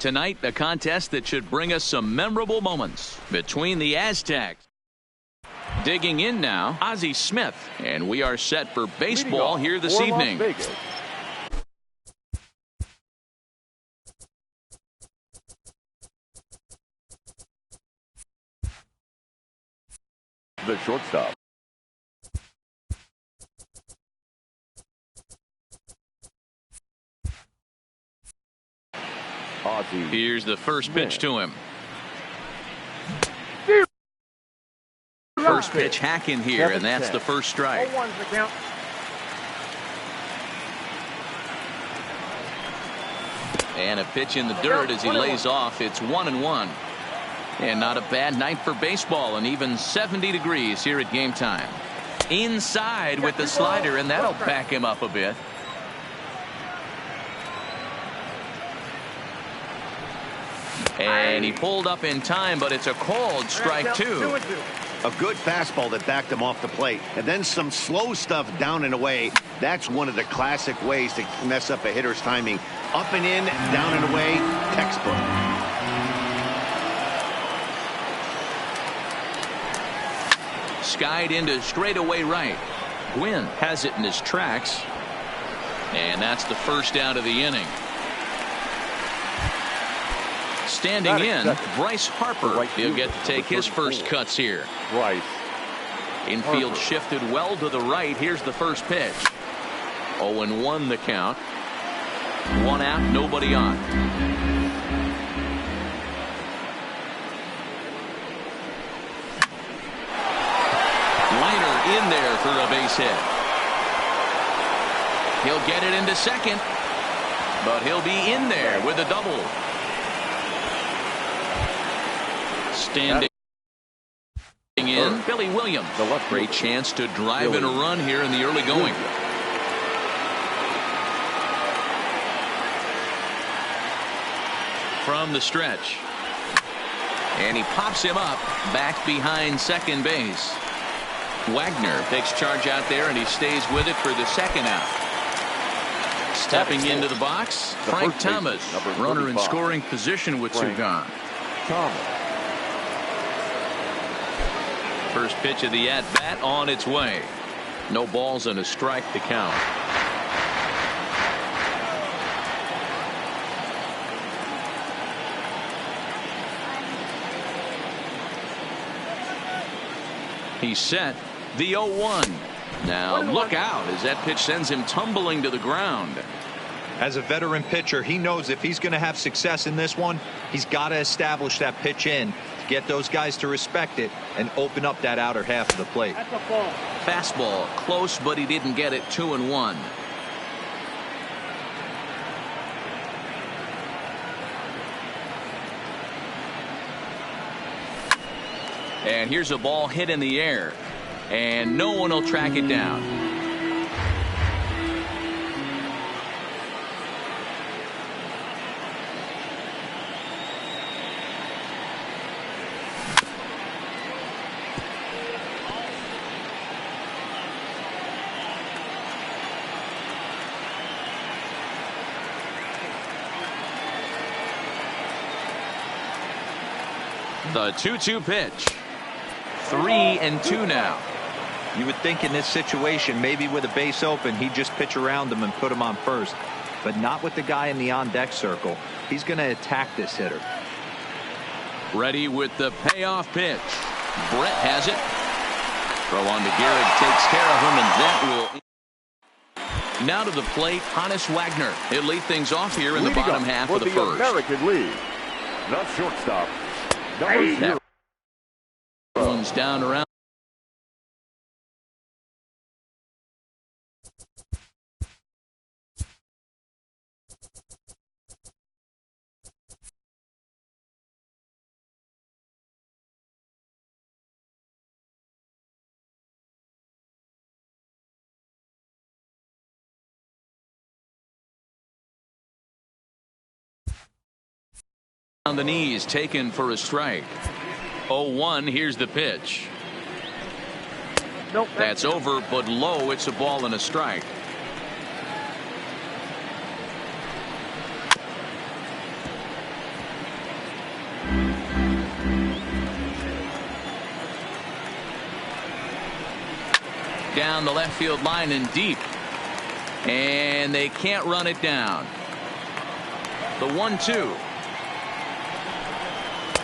Tonight, a contest that should bring us some memorable moments between the Aztecs. Digging in now, Ozzie Smith, and we are set for baseball here this evening. The shortstop. Ozzie. Here's the first pitch to him. First pitch hack in here, and that's the first strike. And a pitch in the dirt as he lays off. It's 1-1. And not a bad night for baseball, and even 70 degrees here at game time. Inside with the slider, and that'll back him up a bit. And he pulled up in time, but it's a called strike two. A good fastball that backed him off the plate, and then some slow stuff down and away. That's one of the classic ways to mess up a hitter's timing. Up and in, down and away, textbook. Skied into straightaway right. Gwynn has it in his tracks. And that's the first out of the inning. Standing in, Bryce Harper. He'll get to take his first cuts here. Bryce. Infield shifted well to the right. Here's the first pitch. 0-1 the count. One out, nobody on. Liner in there for a base hit. He'll get it into second, but he'll be in there with a double. Standing in, Billy Williams. Great chance to drive in a run here in the early going. From the stretch. And he pops him up back behind second base. Wagner takes charge out there, and he stays with it for the second out. Stepping into the box, Frank Thomas. Runner in scoring position with two gone. First pitch of the at-bat on its way. No balls and a strike to count. He's set. The 0-1. Now look out as that pitch sends him tumbling to the ground. As a veteran pitcher, he knows if he's going to have success in this one, he's got to establish that pitch in to get those guys to respect it and open up that outer half of the plate. Fastball close, but he didn't get it. 2-1. And here's a ball hit in the air, and no one will track it down. The 2-2 pitch. 3-2 now. You would think in this situation, maybe with a base open, he'd just pitch around him and put him on first. But not with the guy in the on-deck circle. He's going to attack this hitter. Ready with the payoff pitch. Brett has it. Throw on to Garrett takes care of him, and that will. Now to the plate, Honus Wagner. He'll lead things off here in the bottom half of the first. American League. The shortstop. Number 0. Runs down around. On the knees, taken for a strike. 0-1. Here's the pitch. Nope, that's over, but low. It's a ball and a strike. down the left field line and deep. And they can't run it down. The 1-2.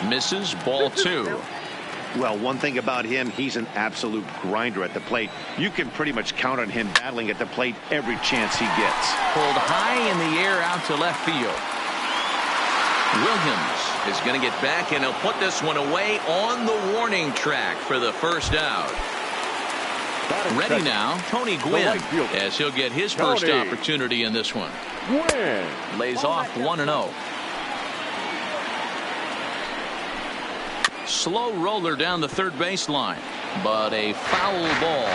Misses, ball 2. Well, one thing about him, he's an absolute grinder at the plate. You can pretty much count on him battling at the plate every chance he gets. Pulled high in the air out to left field. Williams is going to get back, and he'll put this one away on the warning track for the first out. Ready now, Tony Gwynn, as he'll get his first opportunity in this one. Lays off 1-0. Slow roller down the third baseline, but a foul ball,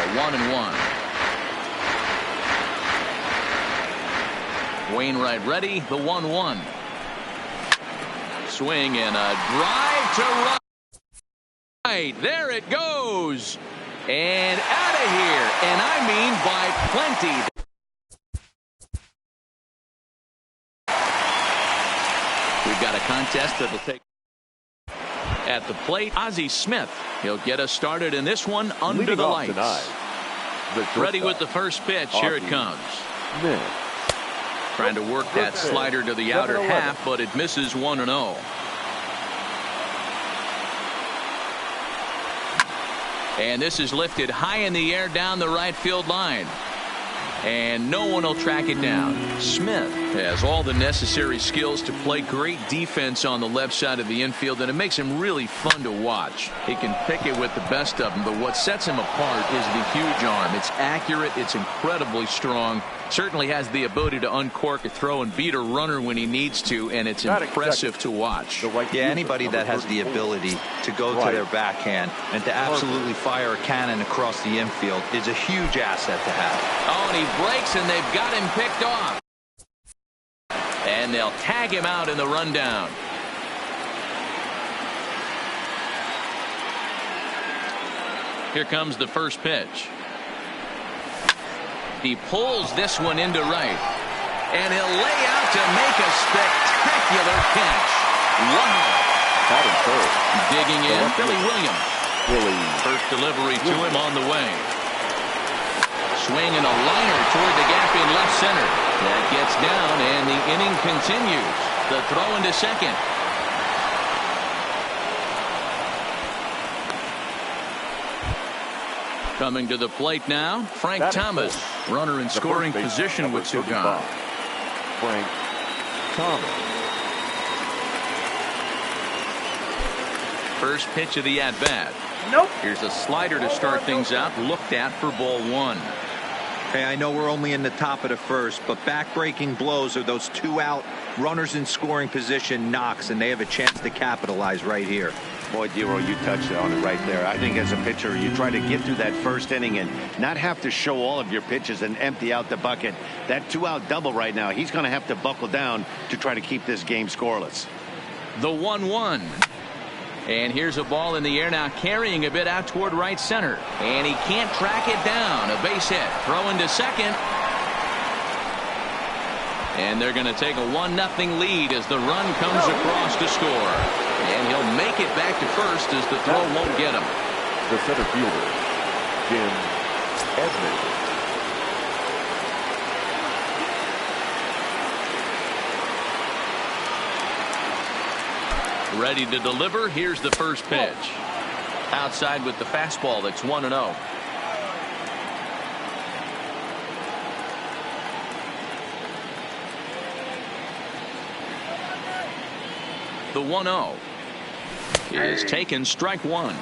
1-1. Wainwright ready, the 1-1. Swing and a drive to right. There it goes. And out of here. And I mean by plenty. We've got a contest that'll take at the plate. Ozzie Smith. He'll get us started in this one under the lights. Ready with the first pitch. Here it comes. Trying to work that slider to the outer half, but it misses 1-0. And this is lifted high in the air down the right field line. And no one will track it down. Smith has all the necessary skills to play great defense on the left side of the infield, and it makes him really fun to watch. He can pick it with the best of them, but what sets him apart is the huge arm. It's accurate, it's incredibly strong, certainly has the ability to uncork a throw and beat a runner when he needs to, and it's impressive to watch. Yeah, anybody that has the ability to go to their backhand and to absolutely fire a cannon across the infield is a huge asset to have. Oh, and he breaks, and they've got him picked off. And they'll tag him out in the rundown. Here comes the first pitch. He pulls this one into right. And he'll lay out to make a spectacular catch. Wow. Digging in, Billy Williams. First delivery to him on the way. Swing and a liner toward the gap in left center. That gets down, and the inning continues. The throw into second. Coming to the plate now, Frank Thomas. Runner in scoring position with 2 gone. Frank Thomas. First pitch of the at-bat. Nope. Here's a slider to start things out, looked at for ball 1. Hey, I know we're only in the top of the first, but backbreaking blows are those 2 out runners in scoring position knocks, and they have a chance to capitalize right here. Boy, Dero, you touched on it right there. I think as a pitcher, you try to get through that first inning and not have to show all of your pitches and empty out the bucket. That 2-out double right now, he's going to have to buckle down to try to keep this game scoreless. The 1-1. And here's a ball in the air now, carrying a bit out toward right center. And he can't track it down. A base hit. Throw into second. And they're going to take a 1-0 lead as the run comes across to score. And he'll make it back to first as the throw won't get him. The center fielder, Jim Edmonds. Ready to deliver. Here's the first pitch. Outside with the fastball. That's 1-0. The 1-0 is taken, strike 1.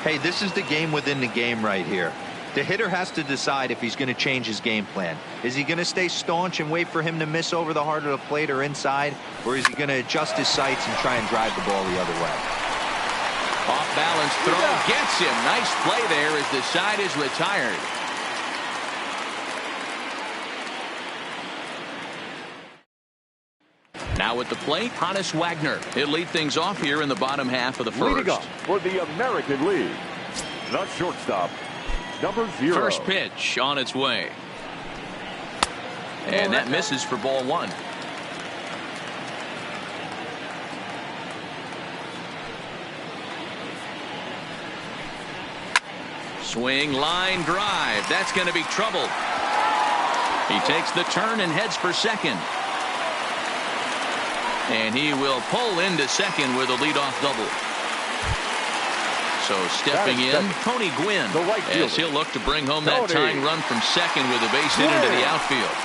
Hey, this is the game within the game right here. The hitter has to decide if he's going to change his game plan. Is he going to stay staunch and wait for him to miss over the heart of the plate or inside, or is he going to adjust his sights and try and drive the ball the other way? Off balance throw gets him. Nice play there as the side is retired. Now at the plate, Honus Wagner. He'll lead things off here in the bottom half of the first. Leading up for the American League, the shortstop, number 0. First pitch on its way. And that misses for ball 1. Swing, line, drive. That's going to be trouble. He takes the turn and heads for second. And he will pull into second with a leadoff double. So stepping in, Tony Gwynn, as he'll look to bring home that tying run from second with a base hit into the outfield.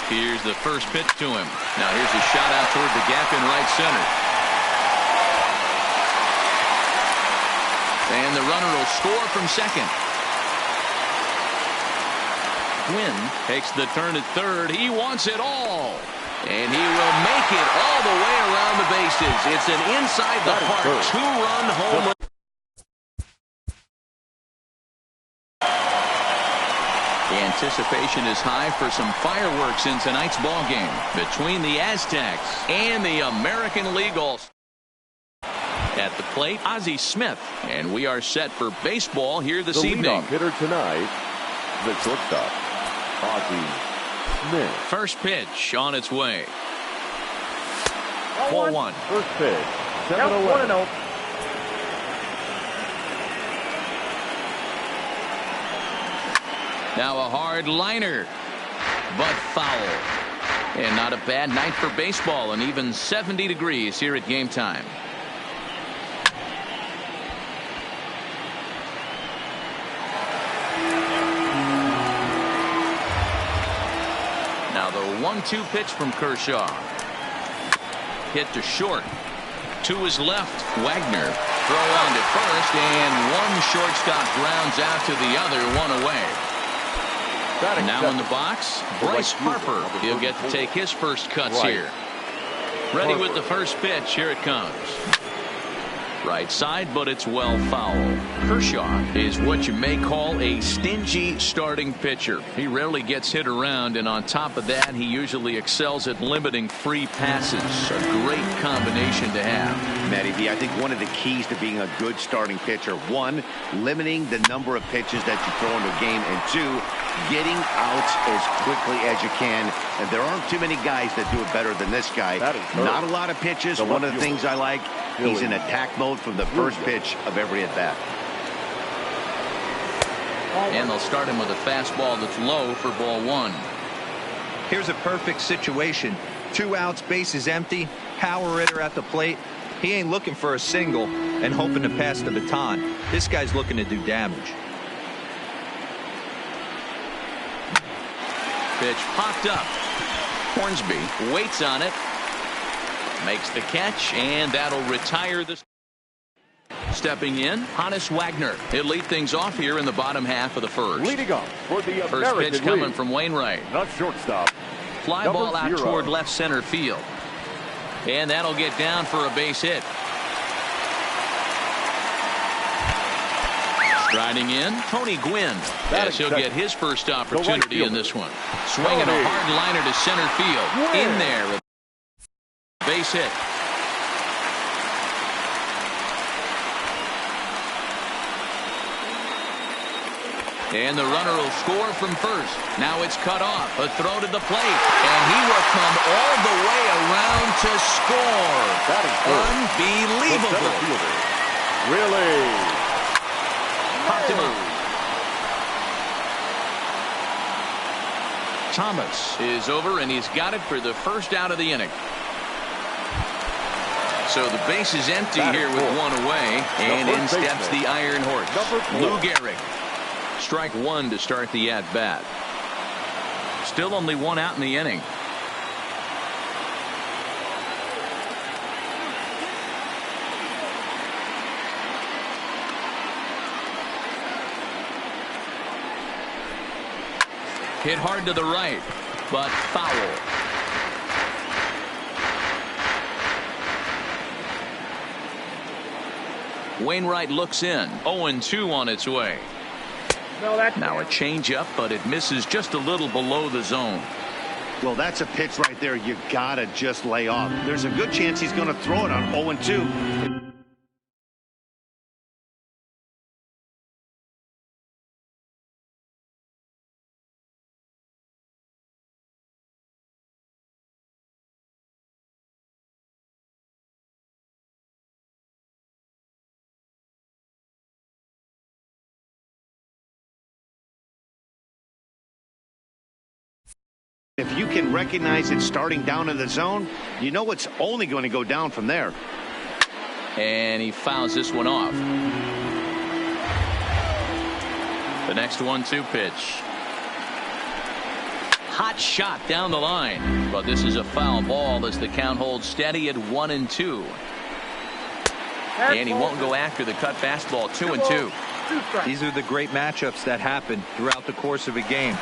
Here's the first pitch to him. Now here's a shot out toward the gap in right center. And the runner will score from second. Gwynn takes the turn at third. He wants it all. And he will make it all the way around the bases. It's an inside the park two-run home run. The anticipation is high for some fireworks in tonight's ball game between the Aztecs and the American League All-Stars. At the plate, Ozzie Smith, and we are set for baseball here this evening. The hitter tonight, the shortstop, Ozzie Smith. First pitch on its way. Ball one. First pitch, 7-1. 1-0. Now a hard liner, but foul. And not a bad night for baseball, and even 70 degrees here at game time. Now the 1-2 pitch from Kershaw. Hit to short. To his left, Wagner. Throw on to first, and one shortstop grounds out to the other, one away. Now in the box, Bryce Harper. He'll get to take his first cuts here. Ready with the first pitch. Here it comes. Right side, but it's well foul. Kershaw is what you may call a stingy starting pitcher. He rarely gets hit around, and on top of that, he usually excels at limiting free passes. A great combination to have. Matty V, I think one of the keys to being a good starting pitcher, one, limiting the number of pitches that you throw into a game, and two, getting outs as quickly as you can. And there aren't too many guys that do it better than this guy. Not a lot of pitches. One of the things I like, he's in attack mode from the first pitch of every at-bat. And they'll start him with a fastball that's low for ball one. Here's a perfect situation. 2 outs, bases empty, power hitter at the plate. He ain't looking for a single and hoping to pass the baton. This guy's looking to do damage. Pitch popped up. Hornsby waits on it. Makes the catch, and that'll retire the. Stepping in, Honus Wagner. He'll lead things off here in the bottom half of the first. Leading off for the First American pitch coming League. from Wainwright. The shortstop. Fly ball out toward left center field. And that'll get down for a base hit. Striding in, Tony Gwynn, as he'll get his first opportunity in this one. Swinging a hard liner to center field. In there. Base hit. And the runner will score from first. Now it's cut off. A throw to the plate. And he will come all the way around to score. That is unbelievable. Really? Popped him up. Thomas is over, and he's got it for the first out of the inning. So the base is empty here with one away, and in steps the Iron Horse, Lou Gehrig. Strike one to start the at-bat. Still only one out in the inning. Hit hard to the right, but foul. Wainwright looks in. 0-2 on its way. Now a changeup, but it misses just a little below the zone. Well, that's a pitch right there you gotta just lay off. There's a good chance he's going to throw it on 0-2. If you can recognize it starting down in the zone, you know it's only going to go down from there. And he fouls this one off. The next 1-2 pitch. Hot shot down the line, but this is a foul ball as the count holds steady at 1-2. And he won't go after the cut fastball. 2-2. These are the great matchups that happen throughout the course of a game.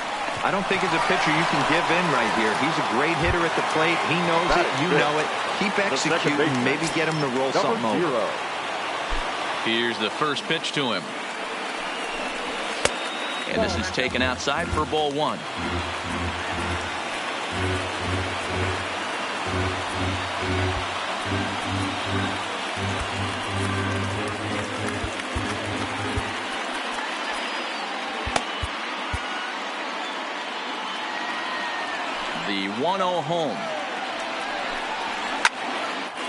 I don't think as a pitcher you can give in right here. He's a great hitter at the plate. He knows it. You know it. Keep executing. Maybe get him to roll something over. Here's the first pitch to him. And this is taken outside for ball 1. The 1-0 home.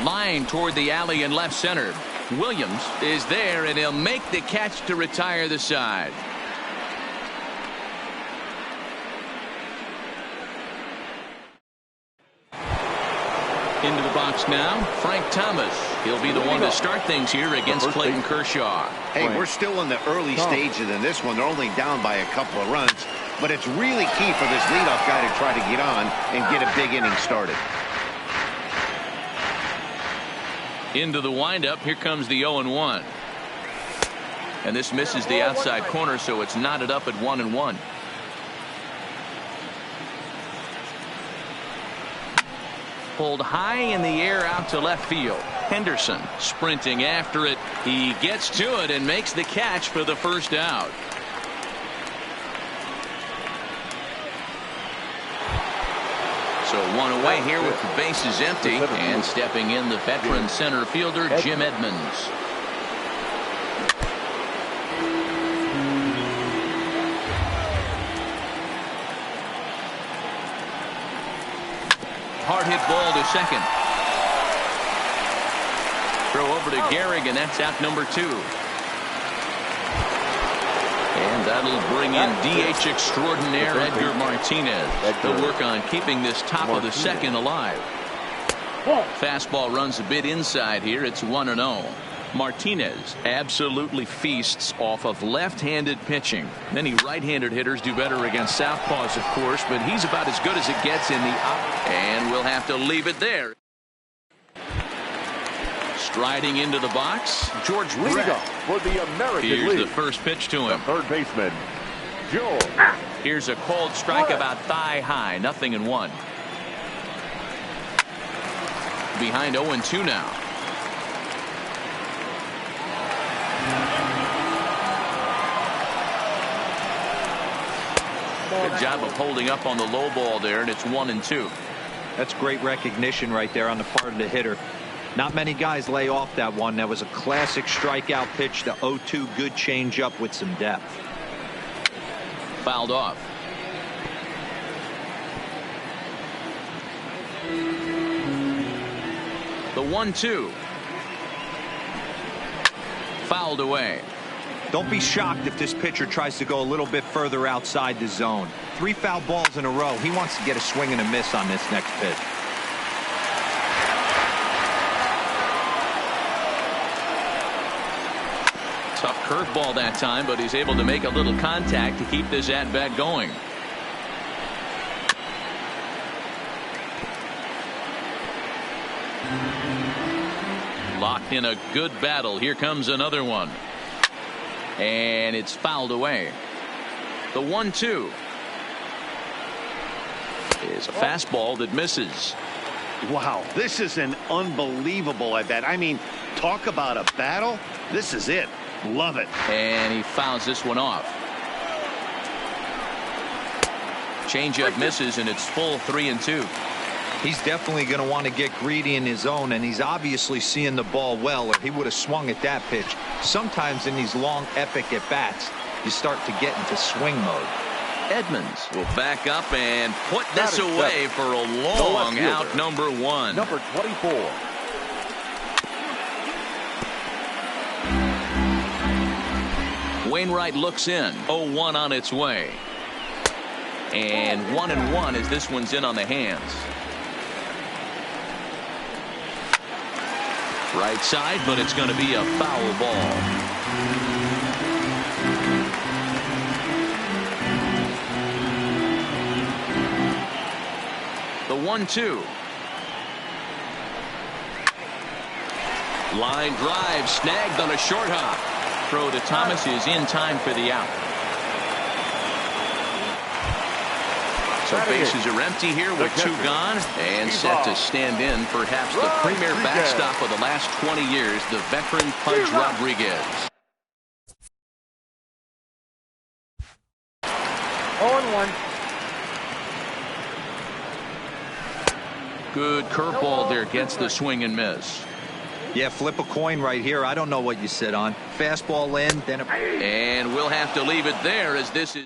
Line toward the alley in left center. Williams is there, and he'll make the catch to retire the side. Into the box now, Frank Thomas. He'll be the one to start things here against Clayton Kershaw. Hey, we're still in the early stages in this one. They're only down by a couple of runs, but it's really key for this leadoff guy to try to get on and get a big inning started. Into the windup, here comes the 0-1. And this misses the outside corner, so it's knotted up at 1-1. Pulled high in the air out to left field. Henderson sprinting after it. He gets to it and makes the catch for the first out. So one away here with the bases empty, and stepping in the veteran center fielder Jim Edmonds. Hard hit ball to second. Throw over to Gehrig, and that's out number 2. And that'll bring in DH extraordinaire Edgar Martinez. They'll work on keeping this top of the second alive. Fastball runs a bit inside here. It's 1-0. Martinez absolutely feasts off of left-handed pitching. Many right-handed hitters do better against southpaws, of course, but he's about as good as it gets in the up. And we'll have to leave it there. Striding into the box, George Brett. For the American Here's League. the first pitch to him. Third baseman, George. Here's a called strike about thigh high. 0-1. Behind 0-2 now. Good job of holding up on the low ball there, and it's 1-2. That's great recognition right there on the part of the hitter. Not many guys lay off that one. That was a classic strikeout pitch. The 0-2 good changeup with some depth. Fouled off. The 1-2. Fouled away. Don't be shocked if this pitcher tries to go a little bit further outside the zone. 3 foul balls in a row. He wants to get a swing and a miss on this next pitch. Tough curveball that time, but he's able to make a little contact to keep this at-bat going. Locked in a good battle. Here comes another one. And it's fouled away. The 1-2 is a fastball that misses. Wow, this is an unbelievable at bat. I mean, talk about a battle. This is it. Love it. And he fouls this one off. Changeup misses, and it's full 3-2. He's definitely going to want to get greedy in his zone, and he's obviously seeing the ball well, or he would have swung at that pitch. Sometimes in these long, epic at-bats, you start to get into swing mode. Edmonds will back up and put this away for a long out, number 1. Number 24. Wainwright looks in. 0-1 on its way. And 1-1 as this one's in on the hands. Right side, but it's going to be a foul ball. The 1-2. Line drive snagged on a short hop. Throw to Thomas is in time for the out. So bases are empty here with 2 gone and set to stand in perhaps the premier backstop of the last 20 years, the veteran Pudge Rodriguez. 0-1. Good curveball there, gets the swing and miss. Yeah, flip a coin right here. I don't know what you sit on. Fastball in, then and we'll have to leave it there as this is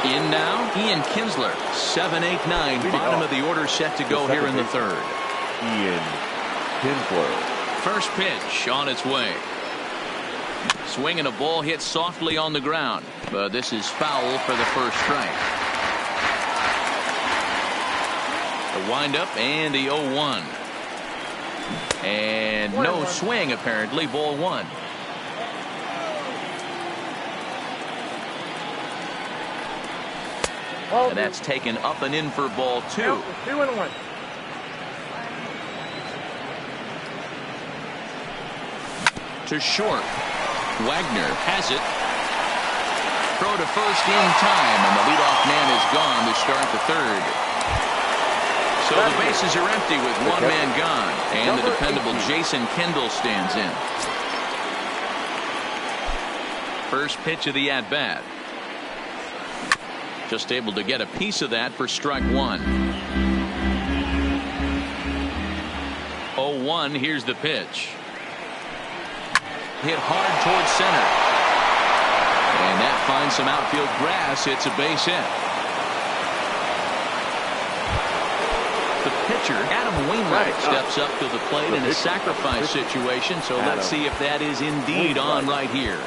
in now. Ian Kinsler, 7, 8, 9, bottom of the order, set to go here in the third. Ian Kinsler. First pitch on its way. Swing and a ball hit softly on the ground, but this is foul for the first strike. The windup and the 0-1. And no swing apparently, ball 1. And that's taken up and in for ball 2. 2-1. To short. Wagner has it. Throw to first in time, and the leadoff man is gone to start the third. So the bases are empty with 1 man gone, and the dependable Jason Kendall stands in. First pitch of the at-bat. Just able to get a piece of that for strike 1. 0-1, here's the pitch. Hit hard towards center. And that finds some outfield grass. It's a base hit. The pitcher, Adam Wainwright, steps up to the plate in a sacrifice situation. So let's see if that is indeed on right here.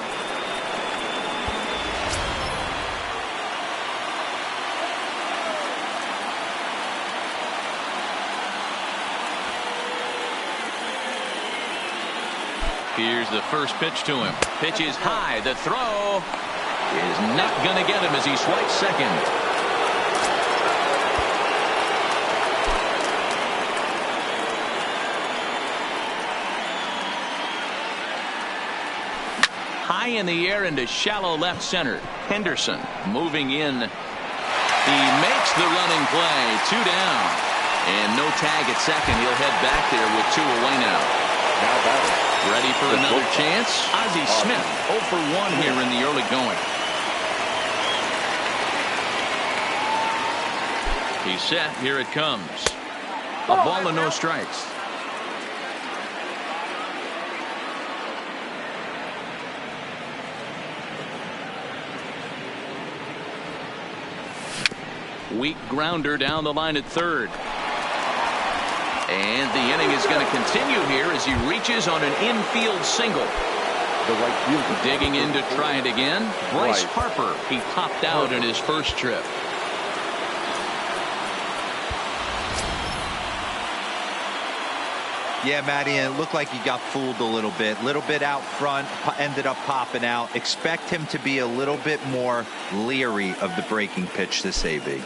Here's the first pitch to him. Pitch is high. The throw is not going to get him as he swipes second. High in the air into shallow left center. Henderson moving in. He makes the running play. 2 down. And no tag at second. He'll head back there with 2 away now. Now batting. Ready for another chance? Ozzie Smith 0 for 1 here in the early going. He's set. Here it comes. A ball and no strikes. Weak grounder down the line at third. And the inning is going to continue here as he reaches on an infield single. The right fielder digging in to try it again. Bryce Harper. He popped out in his first trip. Yeah, Matty, and it looked like he got fooled a little bit out front, ended up popping out. Expect him to be a little bit more leery of the breaking pitch this AB.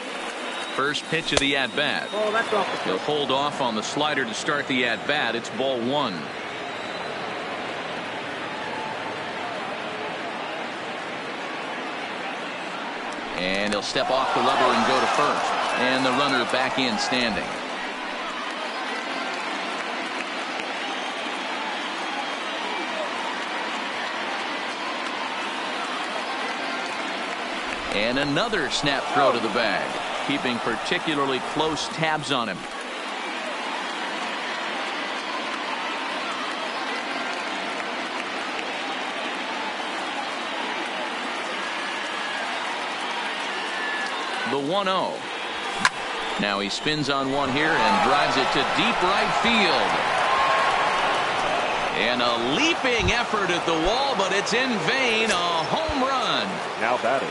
First pitch of the at-bat. Oh, that's off the He'll hold off on the slider to start the at-bat. It's ball 1. And he'll step off the rubber and go to first. And the runner back in standing. And another snap throw to the bag, keeping particularly close tabs on him. The 1-0. Now he spins on one here and drives it to deep right field. And a leaping effort at the wall, but it's in vain. A home run. Now batting.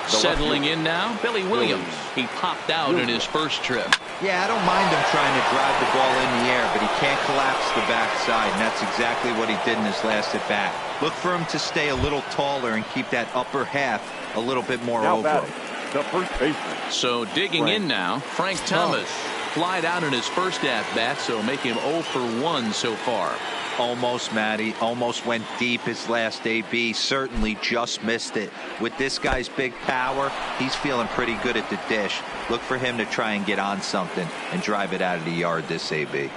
Settling in now, Billy Williams. He popped out in his first trip. Yeah, I don't mind him trying to drive the ball in the air, but he can't collapse the backside, and that's exactly what he did in his last at bat. Look for him to stay a little taller and keep that upper half a little bit more Now over. batting, the first baseman. So digging in now, Frank Thomas. Flied out in his first at-bat, so make him 0 for 1 so far. Almost, Matty. Almost went deep his last AB. Certainly just missed it. With this guy's big power, he's feeling pretty good at the dish. Look for him to try and get on something and drive it out of the yard this AB.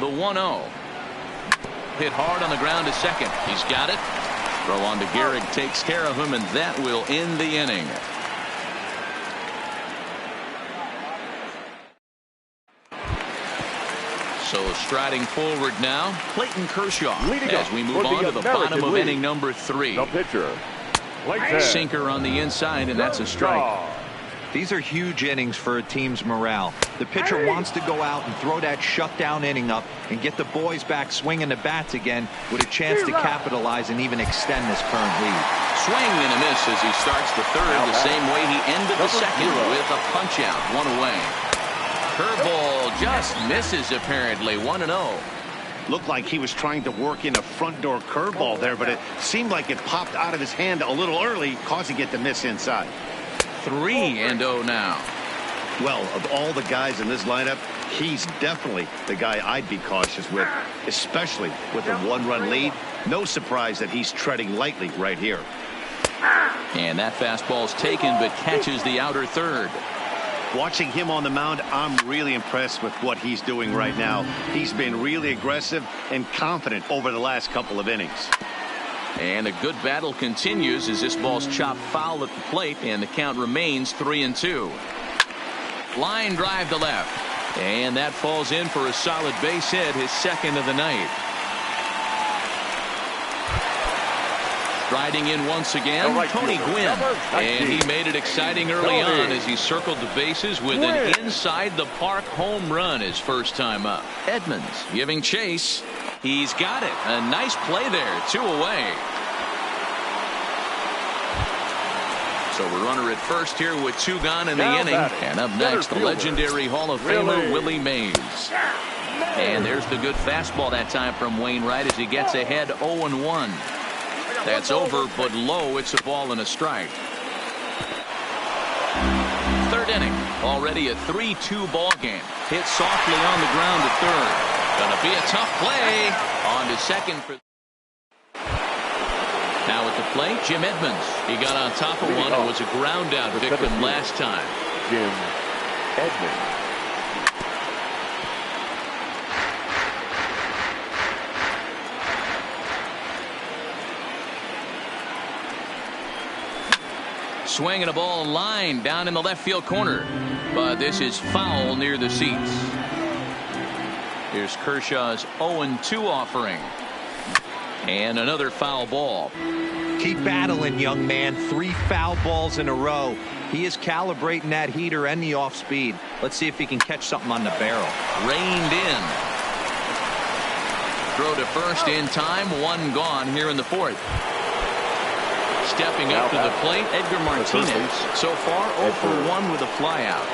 The 1-0. Hit hard on the ground to second. He's got it. Throw on to Gehrig, takes care of him, and that will end the inning. So striding forward now, Clayton Kershaw as we move on to the bottom of inning number 3. The pitcher. Clayton. Sinker on the inside, and that's a strike. These are huge innings for a team's morale. The pitcher wants to go out and throw that shutdown inning up and get the boys back swinging the bats again with a chance to capitalize and even extend this current lead. Swing and a miss as he starts the third the same way he ended the second with a punch out, 1 away. Curveball just misses apparently, 1-0. Looked like he was trying to work in a front door curveball there, but it seemed like it popped out of his hand a little early, causing it to miss inside. 3-0 now. Well, of all the guys in this lineup, he's definitely the guy I'd be cautious with, especially with a 1-run lead. No surprise that he's treading lightly right here. And that fastball's taken but catches the outer third. Watching him on the mound, I'm really impressed with what he's doing right now. He's been really aggressive and confident over the last couple of innings. And a good battle continues as this ball's chopped foul at the plate, and the count remains 3-2. Line drive to left, and that falls in for a solid base hit, his second of the night. Riding in once again, Tony Gwynn, and he made it exciting early on as he circled the bases with an inside the park home run his first time up. Edmonds giving chase. He's got it. A nice play there. 2 away. So a runner at first here with 2 gone in the inning. And up next, the legendary Hall of Famer Willie Mays. And there's the good fastball that time from Wainwright as he gets ahead 0-1. That's over, but low. It's a ball and a strike. Third inning. Already a 3-2 ball game. Hit softly on the ground to third. Gonna be a tough play. On to second for. Now at the plate, Jim Edmonds. He got on top of one and was a ground out victim last time. Jim Edmonds. Swinging a ball line down in the left field corner. But this is foul near the seats. Here's Kershaw's 0-2 offering. And another foul ball. Keep battling, young man. 3 foul balls in a row. He is calibrating that heater and the off speed. Let's see if he can catch something on the barrel. Reined in. Throw to first in time. 1 gone here in the 4th. Stepping up to the plate, Edgar Martinez. So far 0 for 1 with a flyout.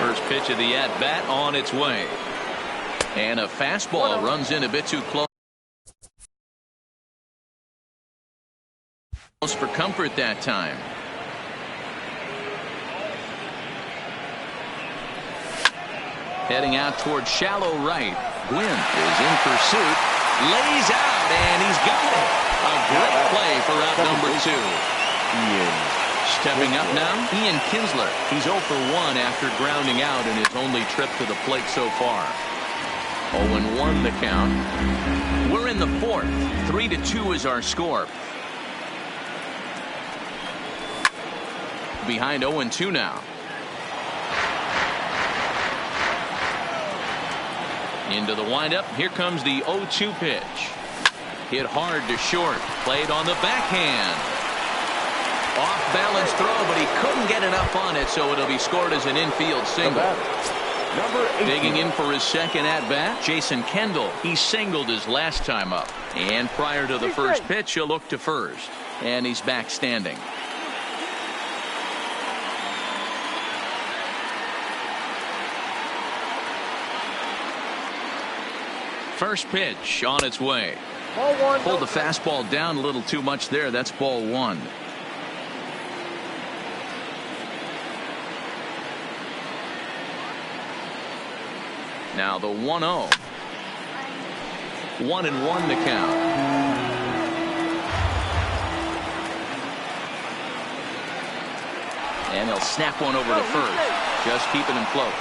First pitch of the at-bat on its way. And a fastball runs in a bit too close for comfort that time. Heading out towards shallow right. Gwynn is in pursuit. Lays out, and he's got it. A great play for out number 2. Stepping up now, Ian Kinsler. He's 0 for 1 after grounding out in his only trip to the plate so far. 0-1 the count. We're in the 4th. 3-2 is our score. Behind 0-2 now. Into the windup. Here comes the 0-2 pitch. Hit hard to short. Played on the backhand. Off balance throw, but he couldn't get enough on it, so it'll be scored as an infield single. Number 18. Digging in for his second at-bat, Jason Kendall. He singled his last time up. And prior to the first pitch, he'll look to first. And he's back standing. First pitch on its way. Ball one. Pulled the fastball down a little too much there. That's ball one. Now the 1-0. 1-1 to count. And he'll snap one over to first. Just keeping him close.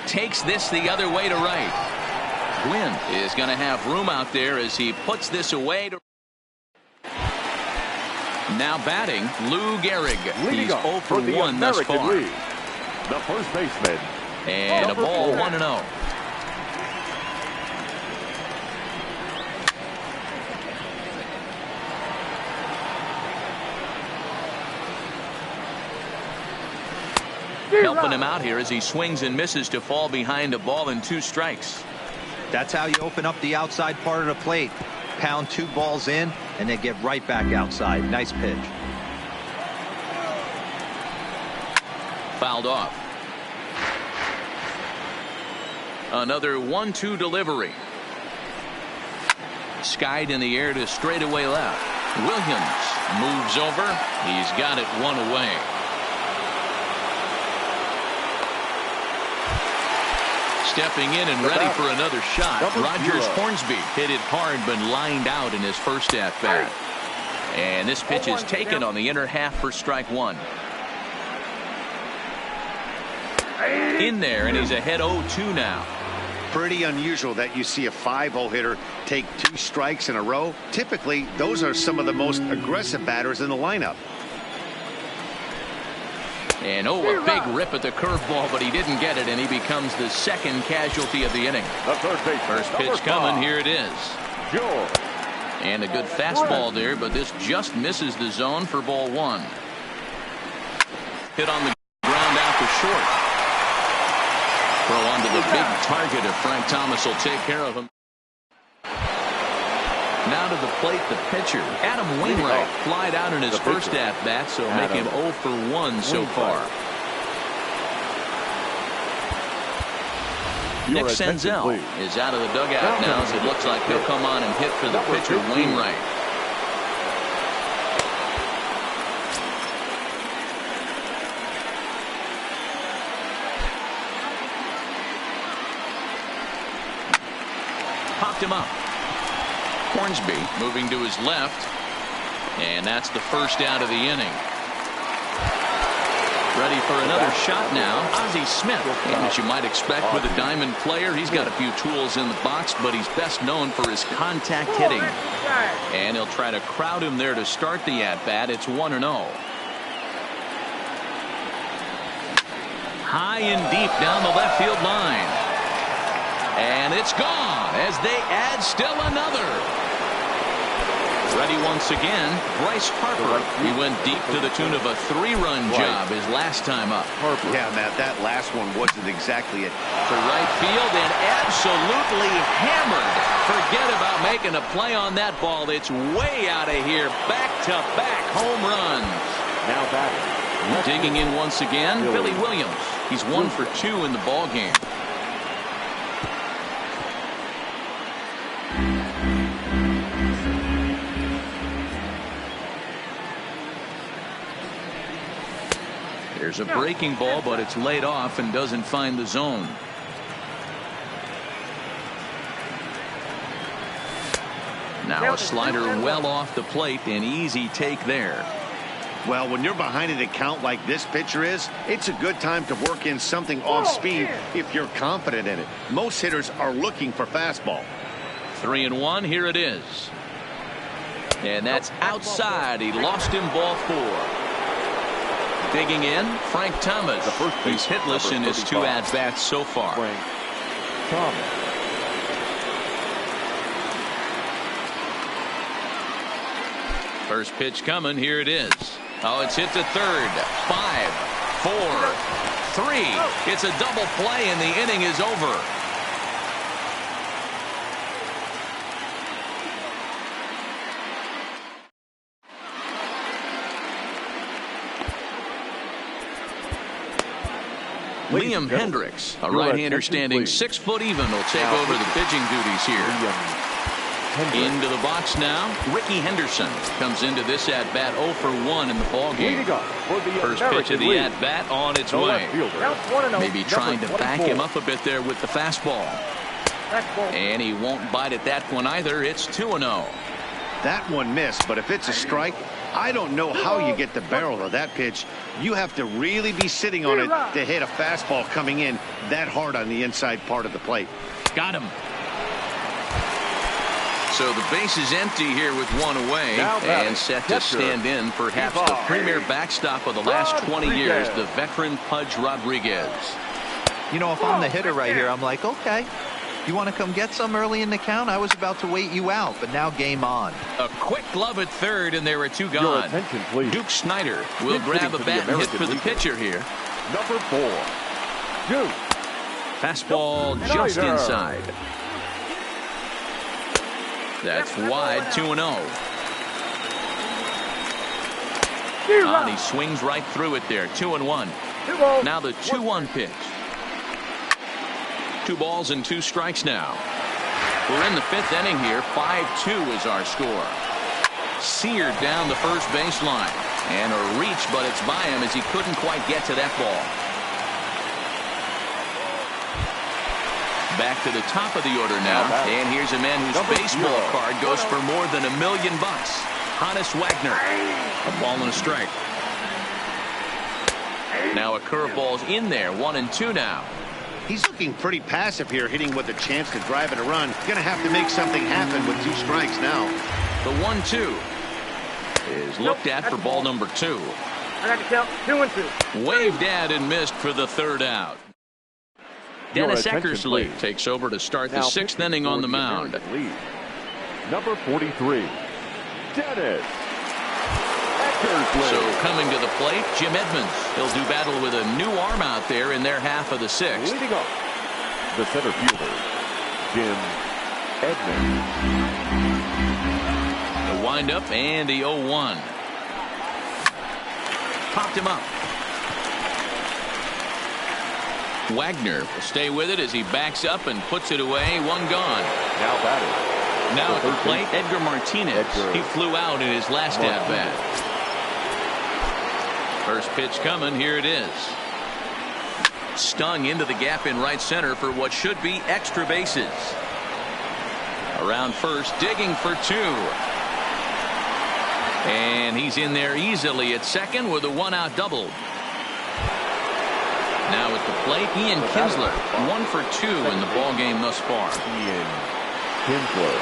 Takes this the other way to right. Gwynn is going to have room out there as he puts this away. Now batting, Lou Gehrig. He's 0 for 1 thus far. League. The first baseman. And a ball, 1-0. Helping him out here as he swings and misses to fall behind a ball and 2 strikes. That's how you open up the outside part of the plate. Pound 2 balls in and then get right back outside. Nice pitch. Fouled off. Another 1-2 delivery. Skied in the air to straightaway left. Williams moves over. He's got it 1 away. Stepping in and ready for another shot. Rogers Hornsby hit it hard but lined out in his first at-bat. And this pitch is taken on the inner half for strike 1. In there, and he's ahead 0-2 now. Pretty unusual that you see a 5-0 hitter take 2 strikes in a row. Typically, those are some of the most aggressive batters in the lineup. And a big rip at the curveball, but he didn't get it, and he becomes the second casualty of the inning. The third baseman. First pitch coming. Here it is. George. And a good fastball there, but this just misses the zone for ball 1. Hit on the ground out to short. Throw onto the big target if Frank Thomas will take care of him. Now to the plate, the pitcher, Adam Wainwright, flied out in his first at-bat, so make him 0 for 1 so far. Nick Senzel is out of the dugout now, as it looks like he'll come on and hit for the pitcher, Wainwright. Popped him up. Hornsby moving to his left, and that's the first out of the inning. Ready for another shot now, Ozzie Smith. And as you might expect with a diamond player, he's got a few tools in the box, but he's best known for his contact hitting. And he'll try to crowd him there to start the at-bat. It's 1-0. High and deep down the left field line. And it's gone as they add still another. Ready once again, Bryce Harper. He went deep to the tune of a 3-run job his last time up. Yeah, Matt, that last one wasn't exactly it. To right field and absolutely hammered. Forget about making a play on that ball. It's way out of here. Back-to-back home runs. Now back. Digging in once again, Billy Williams. He's 1 for 2 in the ball game. There's a breaking ball, but it's laid off and doesn't find the zone. Now a slider well off the plate, an easy take there. Well, when you're behind an account like this pitcher is, it's a good time to work in something off speed if you're confident in it. Most hitters are looking for fastball. 3-1, here it is. And that's outside. He lost him ball 4. Digging in, Frank Thomas. He's hitless in his 2 at-bats so far. Frank Thomas. First pitch coming. Here it is. Oh, it's hit to third. 5, 4, 3. It's a double play, and the inning is over. Liam Hendricks, a right-hander standing 6 foot even, will take over the pitching duties here. Into the box now. Ricky Henderson comes into this at-bat 0 for 1 in the ballgame. First pitch of the at-bat on its way. Maybe trying to back him up a bit there with the fastball. And he won't bite at that one either. It's 2-0. That one missed, but if it's a strike, I don't know how you get the barrel of that pitch. You have to really be sitting on it to hit a fastball coming in that hard on the inside part of the plate. Got him. So the base is empty here with one away and set to stand in perhaps the premier backstop of the last 20 years, the veteran Pudge Rodriguez. You know, if I'm the hitter right here, I'm like, okay, you want to come get some early in the count? I was about to wait you out, but now game on. A quick glove at third, and there are 2 gone. Your attention, please. Duke Snyder will grab a bat and hit for the pitcher here. Number 4, Duke. Fastball just inside. That's wide, 2-0. And he swings right through it there, 2-1. Now the 2-1 pitch. 2 balls and 2 strikes now. We're in the 5th inning here. 5-2 is our score. Seared down the first baseline. And a reach, but it's by him as he couldn't quite get to that ball. Back to the top of the order now. And here's a man whose baseball card goes for more than $1 million. Honus Wagner. A ball and a strike. Now a curveball's in there. 1-2 now. He's looking pretty passive here, hitting with a chance to drive it a run. Going to have to make something happen with 2 strikes now. The 1-2 is looked at for ball number 2. I got to count 2-2. Waved at and missed for the 3rd out. Dennis Eckersley takes over to start the 6th inning on the mound. Number 43, Dennis Eckersley. So coming to the plate, Jim Edmonds. He'll do battle with a new arm out there in their half of the 6th. Leading off, the center fielder, Jim Edmonds. The windup and the 0-1. Popped him up. Wagner will stay with it as he backs up and puts it away. 1 gone. Now batting. Now at the plate, Edgar Martinez. He flew out in his last at-bat. First pitch coming. Here it is. Stung into the gap in right center for what should be extra bases. Around first, digging for 2. And he's in there easily at second with a 1-out double. Now at the plate, Ian Kinsler, 1 for 2 in the ballgame thus far. Ian Kinsler.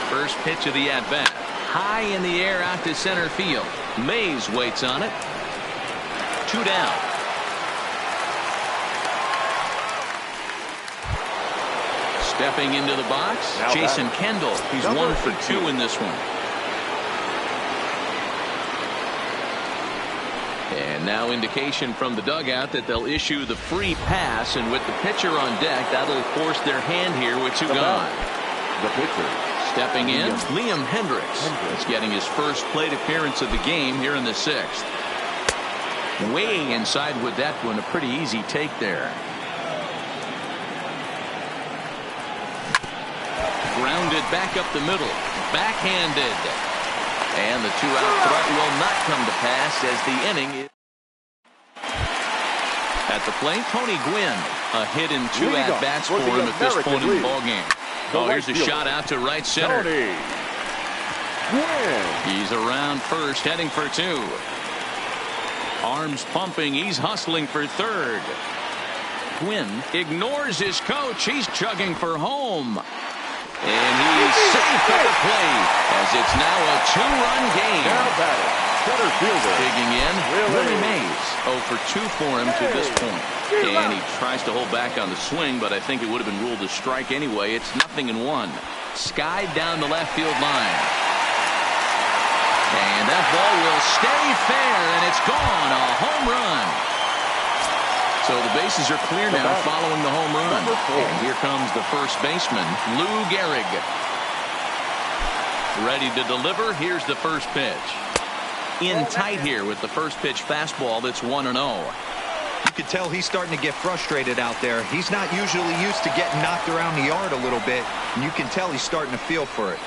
First pitch of the at-bat. High in the air out to center field. Mays waits on it. 2 down. Stepping into the box, Jason Kendall. He's 1 for 2 in this one. And now indication from the dugout that they'll issue the free pass, and with the pitcher on deck, that'll force their hand here with 2 gone. The pitcher. Stepping in, Liam Hendricks. He's getting his first plate appearance of the game here in the 6th. Way inside with that one, a pretty easy take there. Grounded back up the middle. Backhanded. And the 2-out threat will not come to pass as the inning is. At the plate, Tony Gwynn. A hit in 2 at-bats for him at this point in the ballgame. Oh, here's a shot out to right center. He's around first, heading for 2. Arms pumping. He's hustling for third. Gwynn ignores his coach. He's chugging for home. And he's safe at the plate as it's now a 2-run game. Now batting, center fielder. Digging in, Willie Mays. 0 for 2 for him to this point. And he tries to hold back on the swing, but I think it would have been ruled a strike anyway. It's 0-1. Skied down the left field line. And that ball will stay fair, and it's gone. A home run. So the bases are clear now following the home run. And here comes the first baseman, Lou Gehrig. Ready to deliver. Here's the first pitch. In tight here with the first pitch fastball that's 1-0. You can tell he's starting to get frustrated out there. He's not usually used to getting knocked around the yard a little bit, and you can tell he's starting to feel for it.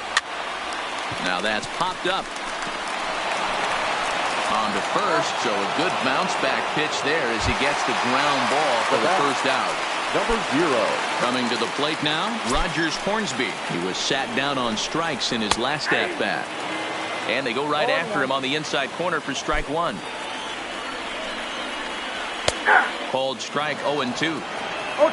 Now that's popped up. On to first, so a good bounce back pitch there as he gets the ground ball for the first out. Number 0. Coming to the plate now, Rogers Hornsby. He was sat down on strikes in his last at bat. And they go right after him on the inside corner for strike 1. Called strike 0-2.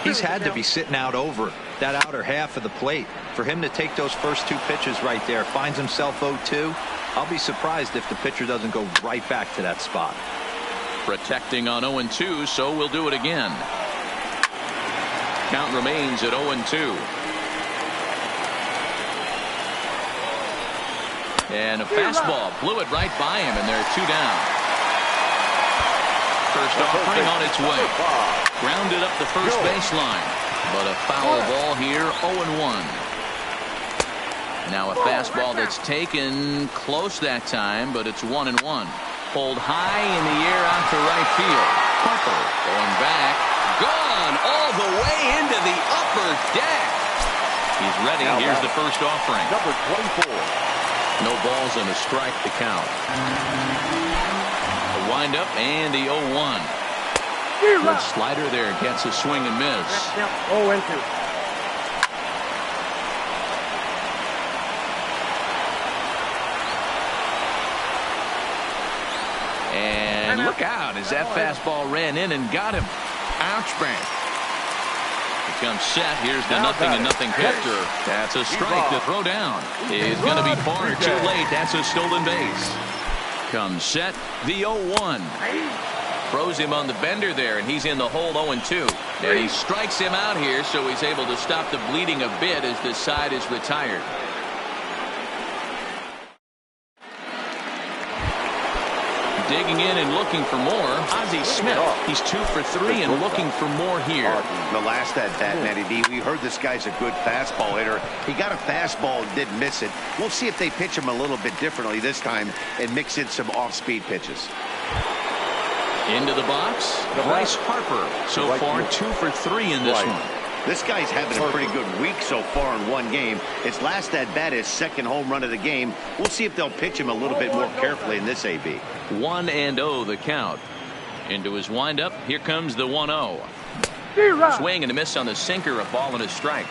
He's had to be sitting out over that outer half of the plate. For him to take those first 2 pitches right there, finds himself 0-2. I'll be surprised if the pitcher doesn't go right back to that spot. Protecting on 0-2, so we'll do it again. Count remains at 0-2. And a fastball blew it right by him, and there are 2 down. First offering on its way. Grounded up the first baseline, but a foul ball here, 0-1. Now a fastball that's taken close that time, but it's 1-1. Pulled high in the air out to right field. Harper going back. Gone all the way into the upper deck. He's ready. Here's the first offering. Number 24. No balls and a strike to count. The windup and the 0-1. Good slider there. Gets a swing and miss. 0-2. And look out as that fastball ran in and got him. Ouch, man. Becomes set. Here's the 0-0 pitch. That's a strike to throw down. Is going to be far too late. That's a stolen base. Comes set. The 0-1. Throws him on the bender there, and he's in the hole 0-2. And he strikes him out here, so he's able to stop the bleeding a bit as this side is retired. Digging in and looking for more, Ozzie Smith. He's 2 for 3 and looking for more here. The last at bat, Matty D, we heard this guy's a good fastball hitter. He got a fastball and didn't miss it. We'll see if they pitch him a little bit differently this time and mix in some off-speed pitches. Into the box, Bryce Harper. So far, 2 for 3 in this one. This guy's having a pretty good week so far in one game. His last at bat, his second home run of the game. We'll see if they'll pitch him a little bit more carefully in this AB. 1-0 the count. Into his windup. Here comes the 1-0. Swing and a miss on the sinker. A ball and a strike.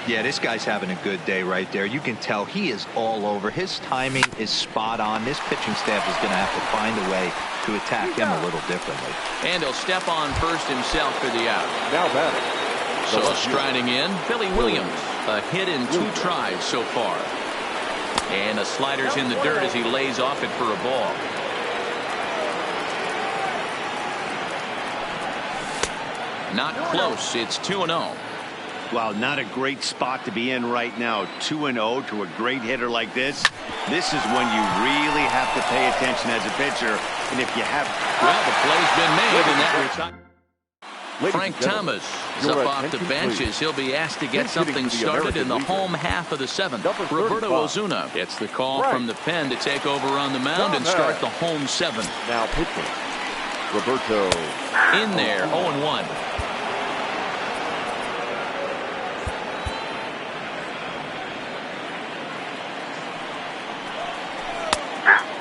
Yeah, this guy's having a good day right there. You can tell he is all over. His timing is spot on. This pitching staff is going to have to find a way to attack him a little differently. And he'll step on first himself for the out. Now batting. So striding in, Billy Williams. A hit in 2 tries so far. And the slider's in the dirt as he lays off it for a ball. Not close. It's 2-0. Well, not a great spot to be in right now. 2-0 to a great hitter like this. This is when you really have to pay attention as a pitcher. And if you have... Well, the play's been made and that retires. Frank Thomas is up off the benches. He'll be asked to get something started in the home half of the 7th. Roberto Ozuna gets the call from the pen to take over on the mound and start the home 7th. Now pitching. Roberto. In there, 0-1.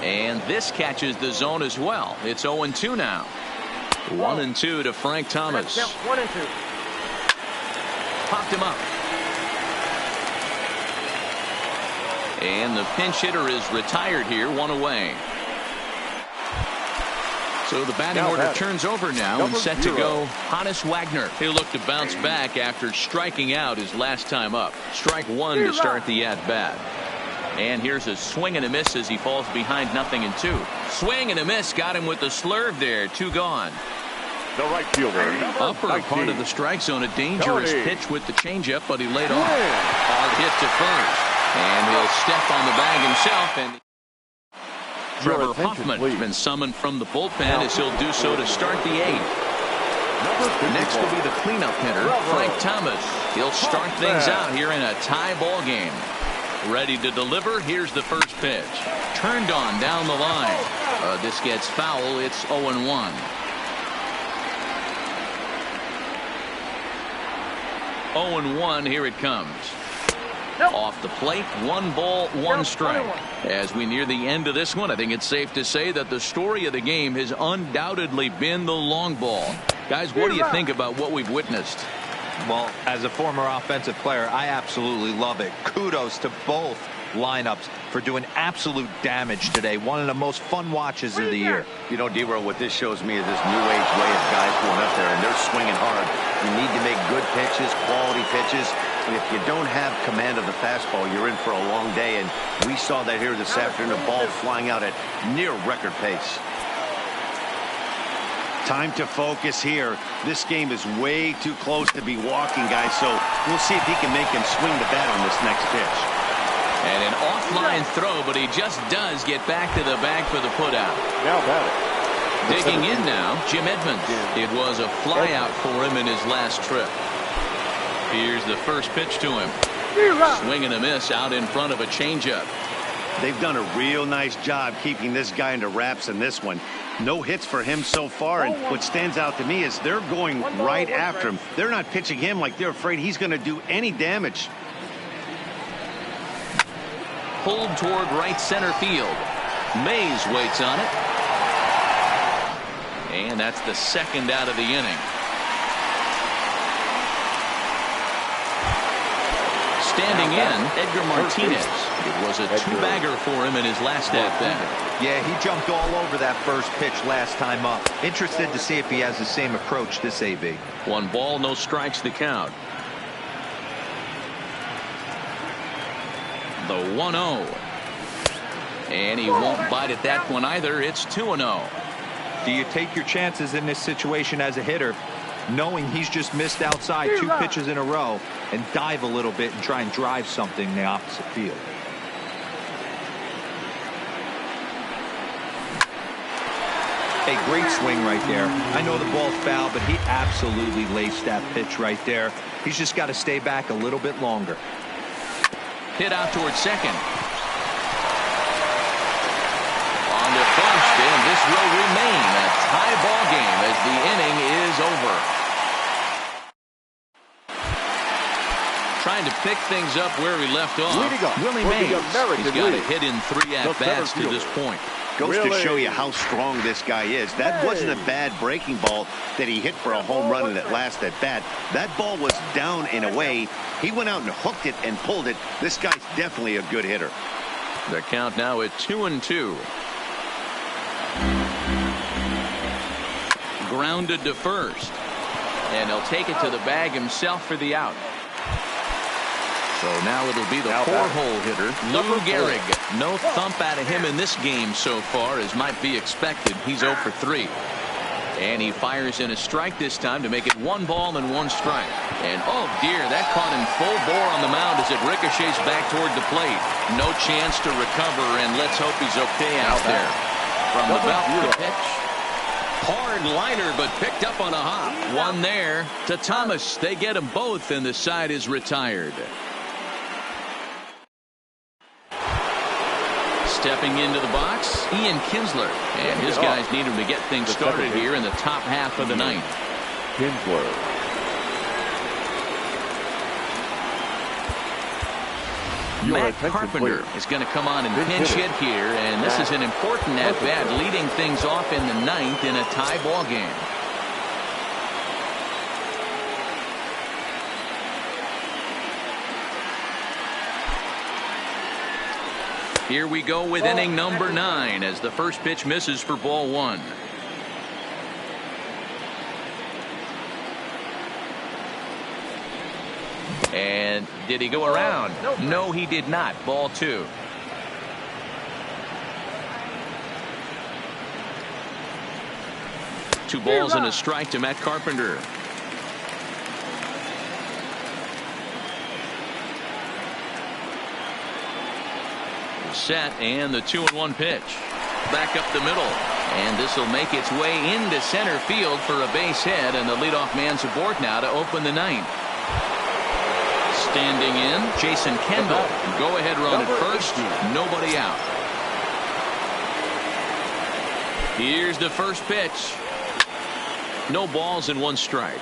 And this catches the zone as well. It's 0-2 now. 1-2 to Frank Thomas. 1-2. Popped him up. And the pinch hitter is retired here, 1 away. So the batting order turns over now and set to go Honus Wagner. He'll look to bounce back after striking out his last time up. Strike 1 to start the at-bat. And here's a swing and a miss as he falls behind 0-2. Swing and a miss got him with the slurve there. 2 gone. The right fielder. Upper part of the strike zone. A dangerous pitch with the changeup, but he laid off. Hard hit to first. And he'll step on the bag himself. And Trevor Hoffman has been summoned from the bullpen as he'll do so to start the 8th. Next will be the cleanup hitter, Frank Thomas. He'll start things out here in a tie ball game. Ready to deliver. Here's the first pitch. Turned on down the line. This gets foul. It's 0-1. 0-1. Here it comes. Off the plate, 1 ball, 1 strike. As we near the end of this one, I think it's safe to say that the story of the game has undoubtedly been the long ball. Guys, what do you think about what we've witnessed? Well, as a former offensive player, I absolutely love it. Kudos to both lineups for doing absolute damage today. One of the most fun watches of the year. You know, D-Row, what this shows me is this new age way of guys going up there and they're swinging hard. You need to make good pitches, quality pitches. And if you don't have command of the fastball, you're in for a long day. And we saw that here this afternoon, the ball flying out at near record pace. Time to focus here. This game is way too close to be walking, guys. So we'll see if he can make him swing the bat on this next pitch. And an offline throw, but he just does get back to the bag for the putout. Now batting. Digging in now, Jim Edmonds. It was a flyout for him in his last trip. Here's the first pitch to him. Swing and a miss out in front of a changeup. They've done a real nice job keeping this guy into wraps in this one. No hits for him so far, and what stands out to me is they're going right after him. They're not pitching him like they're afraid he's going to do any damage. Pulled toward right center field. Mays waits on it. And that's the second out of the inning. Standing in, Edgar Martinez. It was a 2-bagger for him in his last at-bat. Yeah, he jumped all over that first pitch last time up. Interested to see if he has the same approach this AB. 1 ball, no strikes the count. The 1-0. And he won't bite at that one either. It's 2-0. Do you take your chances in this situation as a hitter, knowing he's just missed outside 2 pitches in a row, and dive a little bit and try and drive something in the opposite field? A great swing right there. I know the ball's foul, but he absolutely laced that pitch right there. He's just got to stay back a little bit longer. Hit out towards second. On to first, and this will remain a tie ball game as the inning is over. Trying to pick things up where we left off. Willie Mays. He's got a hit in 3 at-bats to this point. Goes to show you how strong this guy is. That wasn't a bad breaking ball that he hit for a home run in that last at-bat. That ball was down and away. He went out and hooked it and pulled it. This guy's definitely a good hitter. The count now at 2-2. Grounded to first. And he'll take it to the bag himself for the out. So now it'll be the 4-hole hitter, Lou Gehrig. No thump out of him in this game so far, as might be expected. He's 0 for 3. And he fires in a strike this time to make it 1 ball and 1 strike. And oh dear, that caught him full bore on the mound as it ricochets back toward the plate. No chance to recover, and let's hope he's okay out there. From the belt, the pitch. Hard liner, but picked up on a hop. 1 there to Thomas. They get them both, and the side is retired. Stepping into the box, Ian Kinsler. And his guys need him to get things started here in the top half of the 9th. Kinsler. Matt Carpenter is going to come on and pinch hit here, and this is an important at-bat, leading things off in the 9th in a tie ball game. Here we go with inning number 9 as the first pitch misses for ball 1. And did he go around? No, he did not. Ball 2. Two balls and a strike to Matt Carpenter. Set, and the 2-1 pitch. back up the middle. And this will make its way into center field for a base hit, and the leadoff man's aboard now to open the ninth. Standing in, Jason Kendall. Go-ahead run at first. Nobody out. Here's the first pitch. No balls and 1 strike.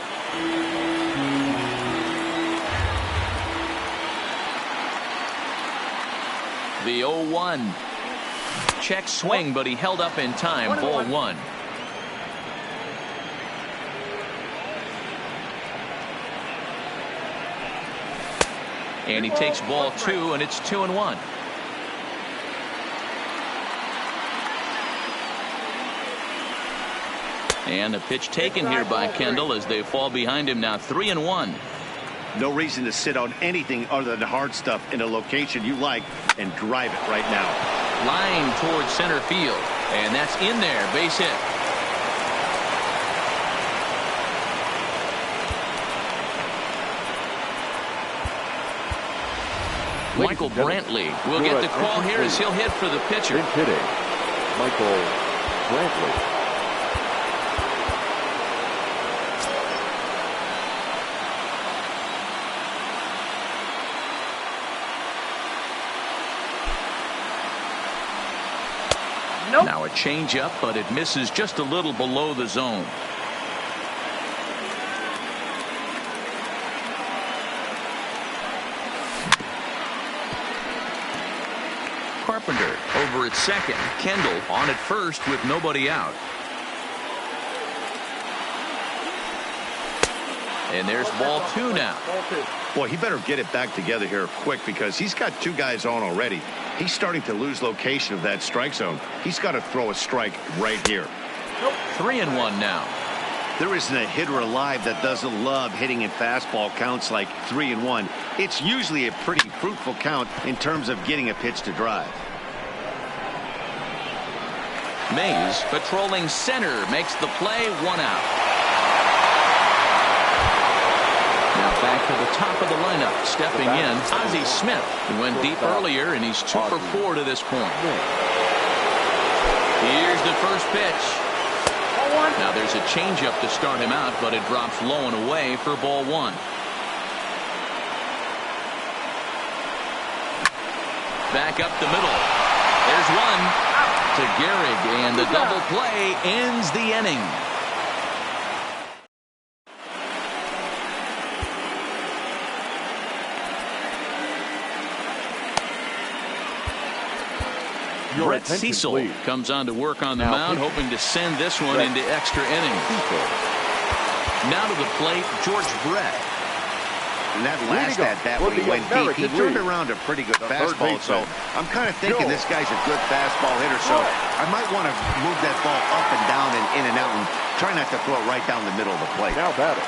The 0-1. Check swing, but he held up in time. Ball 1. And he takes ball 2, and it's 2-1. And a pitch taken here by Kendall as they fall behind him now 3-1. No reason to sit on anything other than hard stuff in a location you like and drive it right now. Line towards center field, and that's in there. Base hit. Michael Brantley will get the call here as he'll hit for the pitcher. Hitting, Michael Brantley. Now a changeup, but it misses just a little below the zone. Carpenter over at second. Kendall on at first with nobody out. And there's ball 2 now. Boy, he better get it back together here quick because he's got 2 guys on already. He's starting to lose location of that strike zone. He's got to throw a strike right here. 3-1 now. There isn't a hitter alive that doesn't love hitting in fastball counts like 3-1. It's usually a pretty fruitful count in terms of getting a pitch to drive. Mays patrolling center makes the play. 1 out. Now back to the top of the lineup. Stepping in, Ozzie Smith. He went deep earlier, and he's 2 for 4 to this point. Here's the first pitch. Now there's a changeup to start him out, but it drops low and away for ball 1. Back up the middle. There's 1 to Gehrig, and the double play ends the inning. Brett Cecil comes on to work on the mound, hoping to send this one into extra innings. Now to the plate, George Brett. And that last at-bat when he went deep, he turned around a pretty good fastball. So I'm kind of thinking this guy's a good fastball hitter. So I might want to move that ball up and down and in and out and try not to throw it right down the middle of the plate. Now batter.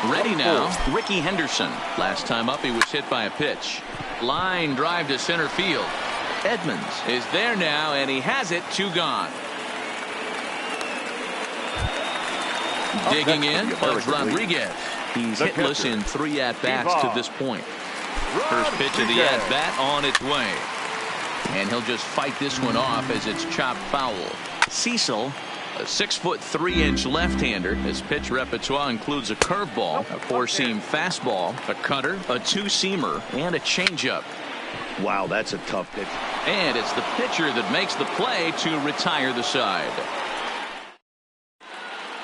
Ready now, Ricky Henderson. Last time up, he was hit by a pitch. Line drive to center field. Edmonds is there now, and he has it. 2 gone. Digging in, Buzz Rodriguez. He's hitless in 3 at-bats to this point. First pitch of the at-bat on its way. And he'll just fight this one off as it's chopped foul. Cecil, a 6'3" left-hander. His pitch repertoire includes a curveball, a 4-seam fastball, a cutter, a 2-seamer, and a changeup. Wow, that's a tough pitch. And it's the pitcher that makes the play to retire the side.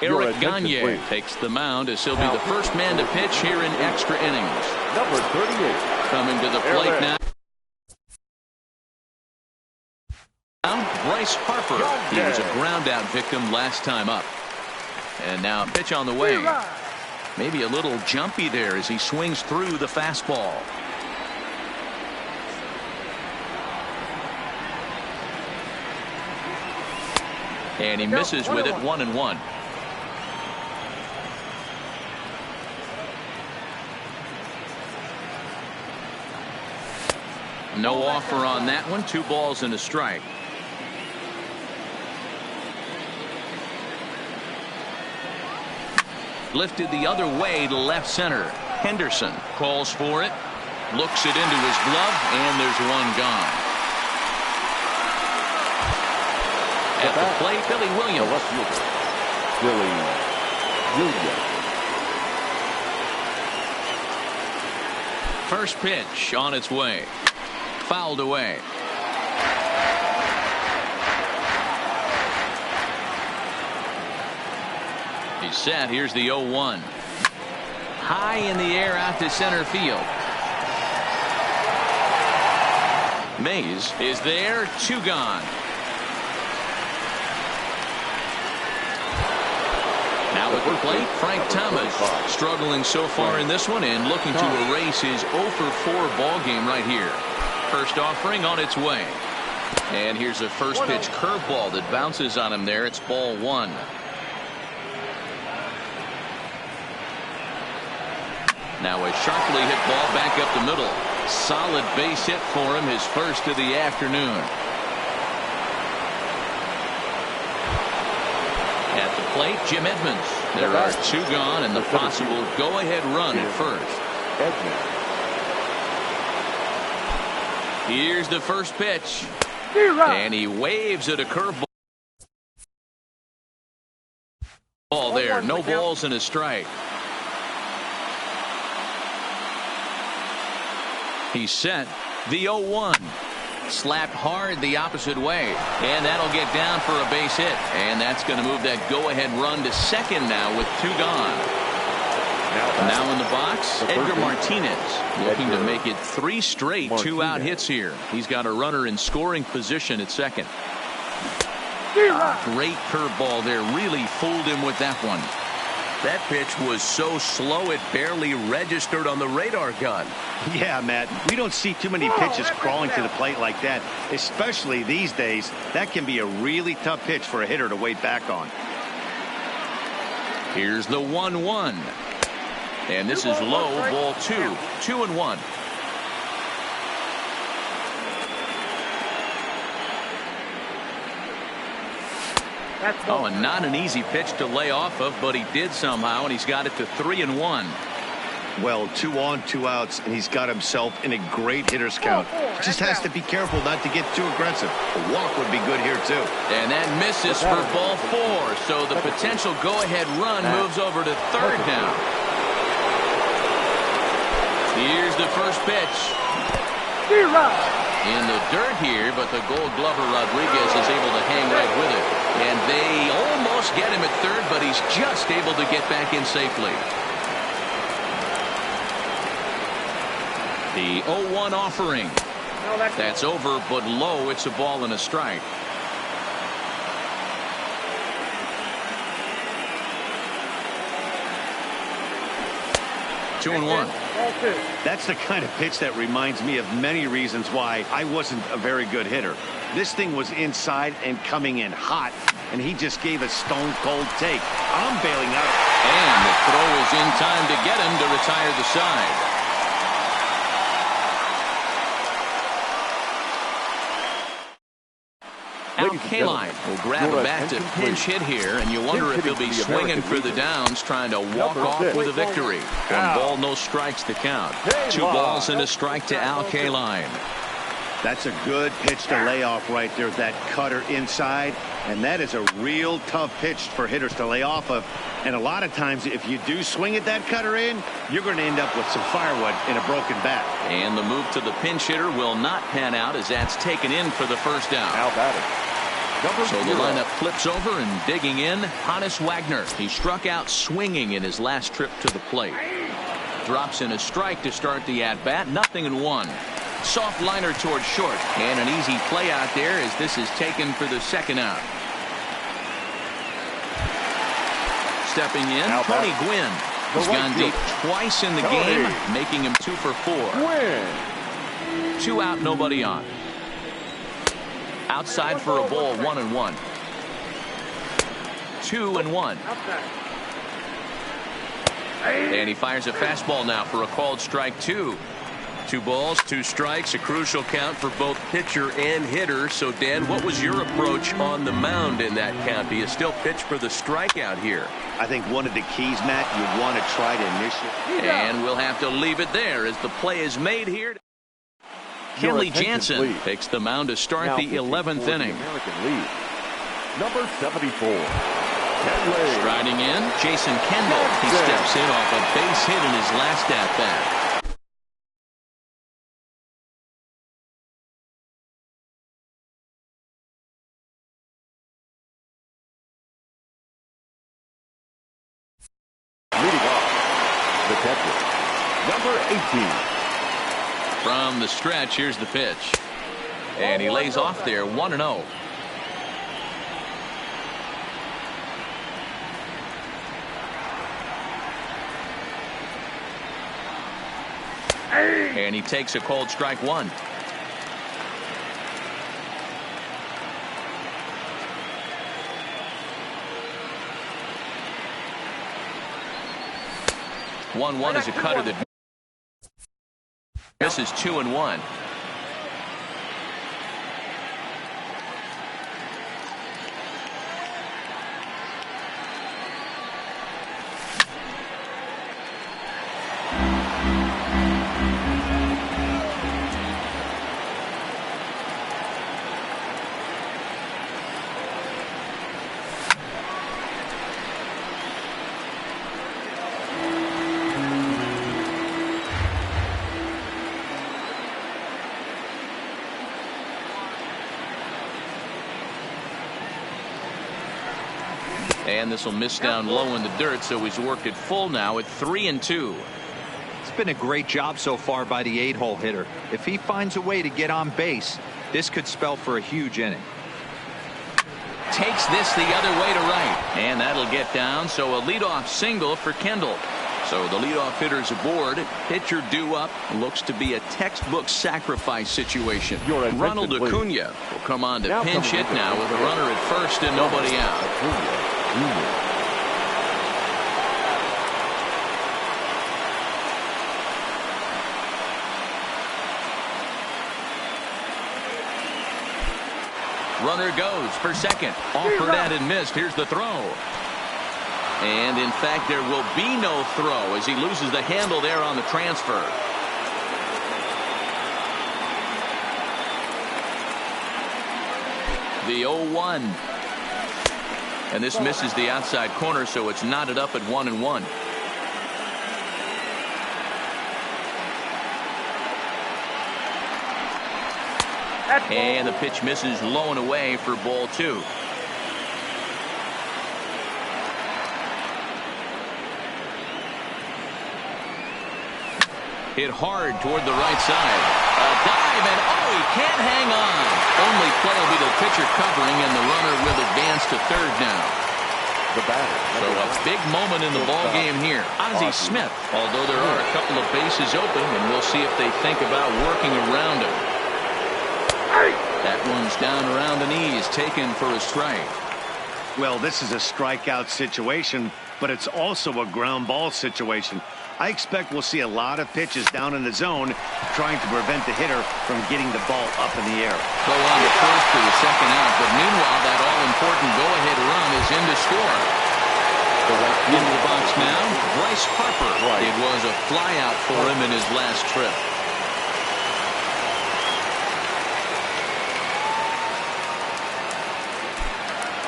Eric Gagne takes the mound as he'll be the first man to pitch here in extra innings. Number 38. Coming to the plate now. Bryce Harper. He was a ground out victim last time up. And now pitch on the way. Maybe a little jumpy there as he swings through the fastball. And he misses with it. 1-1. No offer on that one. 2 balls and a strike. Lifted the other way to left center. Henderson calls for it. Looks it into his glove, and there's 1 gone. At the plate, Billy Williams. Billy Williams. First pitch on its way. Fouled away. He's set. Here's the 0-1. High in the air out to center field. Mays is there. 2 gone. Now at the plate, Frank Thomas struggling so far in this one and looking to erase his 0-for-4 ball game right here. First offering on its way. And here's a first pitch curveball that bounces on him there. It's ball 1. Now a sharply hit ball back up the middle. Solid base hit for him, his first of the afternoon. At the plate, Jim Edmonds. There are 2 gone and the possible go-ahead run at first. Here's the first pitch. And he waves at a curveball. Ball there. No balls and a strike. He's set. The 0-1. Slapped hard the opposite way. And that'll get down for a base hit. And that's going to move that go-ahead run to second now with 2 gone. Now in the box, Edgar Martinez looking to make it 3 straight 2-out hits here. He's got a runner in scoring position at second. Great curveball there. Really fooled him with that one. That pitch was so slow it barely registered on the radar gun. Yeah, Matt, we don't see too many pitches crawling to the plate like that, especially these days. That can be a really tough pitch for a hitter to wait back on. Here's the 1-1. And this is low, ball 2. 2-1. Oh, and not an easy pitch to lay off of, but he did somehow, and he's got it to 3-1. Well, 2 on, 2 outs, and he's got himself in a great hitter's count. Just has to be careful not to get too aggressive. A walk would be good here, too. And that misses for ball 4, so the potential go-ahead run moves over to third now. Here's the first pitch. In the dirt here, but the Gold Glover Rodriguez is able to hang right with it. And they almost get him at third, but he's just able to get back in safely. The 0-1 offering. That's over, but low. It's a ball and a strike. Two and 1. That's the kind of pitch that reminds me of many reasons why I wasn't a very good hitter. This thing was inside and coming in hot, and he just gave a stone-cold take. I'm bailing out. And the throw is in time to get him to retire the side. Al Kaline will grab a bat to pinch hit here, and you wonder if he'll be swinging for the downs, trying to walk off with a victory. 1 ball, no strikes to count. 2 balls and a strike to Al Kaline. That's a good pitch to lay off right there, that cutter inside, and that is a real tough pitch for hitters to lay off of. And a lot of times, if you do swing at that cutter in, you're going to end up with some firewood in a broken bat. And the move to the pinch hitter will not pan out as that's taken in for the first down. Now batting. So the lineup flips over, and digging in, Honus Wagner. He struck out swinging in his last trip to the plate. Drops in a strike to start the at-bat. 0-1. Soft liner towards short, and an easy play out there as this is taken for the second out. Stepping in, Tony Gwynn. He's gone deep twice in the game, making him 2 for 4. 2 out, nobody on. Outside for a ball, 1-1. 2-1. And he fires a fastball now for a called strike 2. 2 balls, 2 strikes, a crucial count for both pitcher and hitter. So, Dan, what was your approach on the mound in that count? Do you still pitch for the strikeout here? I think one of the keys, Matt, you want to try to initiate. And we'll have to leave it there as the play is made here. Kenley Jansen takes the mound to start the 11th inning. Number 74. Kenley. Striding in, Jason Kendall. He steps in off a base hit in his last at-bat. Leading off, the catcher, number 18. From the stretch, here's the pitch. And he lays off there, 1-0. And he takes a cold strike one. One is a cutter that misses 2-1. And this will miss down low in the dirt, so he's worked it full now at 3-2. It's been a great job so far by the 8-hole hitter. If he finds a way to get on base, this could spell for a huge inning. Takes this the other way to right, and that'll get down, so a leadoff single for Kendall. So the leadoff hitter's aboard. Pitcher due up. Looks to be a textbook sacrifice situation. Ronald Acuna will come on to pinch hit now with a runner at first and nobody out. Runner goes for second. Offered and missed. Here's the throw. And in fact, there will be no throw as he loses the handle there on the transfer. The 0-1. And this misses the outside corner, so it's knotted up at 1-1. And the pitch misses low and away for ball 2. Hit hard toward the right side. A dive, and he can't hang on. Only play will be the pitcher covering, and the runner will advance to third now. The batter. So a big moment in the ball game here. Ozzie Smith, although there are a couple of bases open, and we'll see if they think about working around him. That one's down around the knees, taken for a strike. Well, this is a strikeout situation, but it's also a ground ball situation. I expect we'll see a lot of pitches down in the zone trying to prevent the hitter from getting the ball up in the air. Go on to first for the second out, but meanwhile that all-important go-ahead run is in to score. Into the box now, Bryce Harper. It was a flyout for him in his last trip.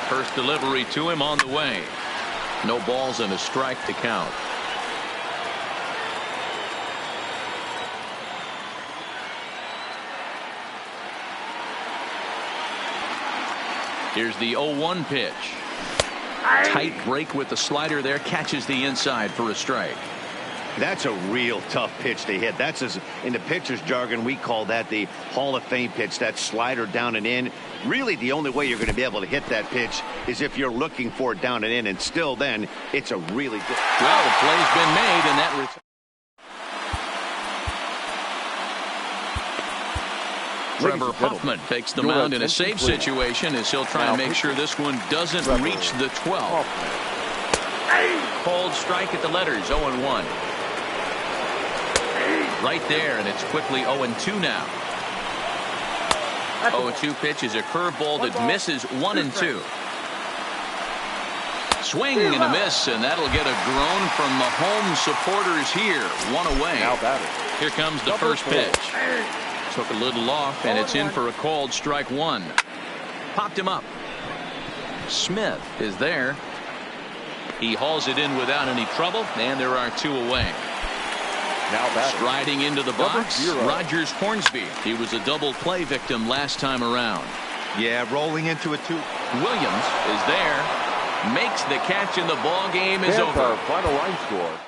First delivery to him on the way. No balls and a strike to count. Here's the 0-1 pitch. Tight break with the slider there, catches the inside for a strike. That's a real tough pitch to hit. That's, as in the pitcher's jargon, we call that the Hall of Fame pitch. That slider down and in. Really, the only way you're going to be able to hit that pitch is if you're looking for it down and in, and still then, it's a really good. Well, the play's been made, and that. Trevor Hoffman takes the mound in a safe situation as he'll try and make sure this one doesn't reach the 12. Cold strike at the letters, 0-1. Right there, and it's quickly 0-2 now. 0-2 pitch is a curveball that misses 1-2. Swing and a miss, and that'll get a groan from the home supporters here. One away. Here comes the first pitch. Took a little off, and it's in for a called strike one. Popped him up. Smith is there. He hauls it in without any trouble, and there are 2 away. Now batting. Striding into the box, 0. Rogers Hornsby. He was a double play victim last time around. Yeah, rolling into a 2. Williams is there. Makes the catch, and the ball game is Tampa, over. final line score.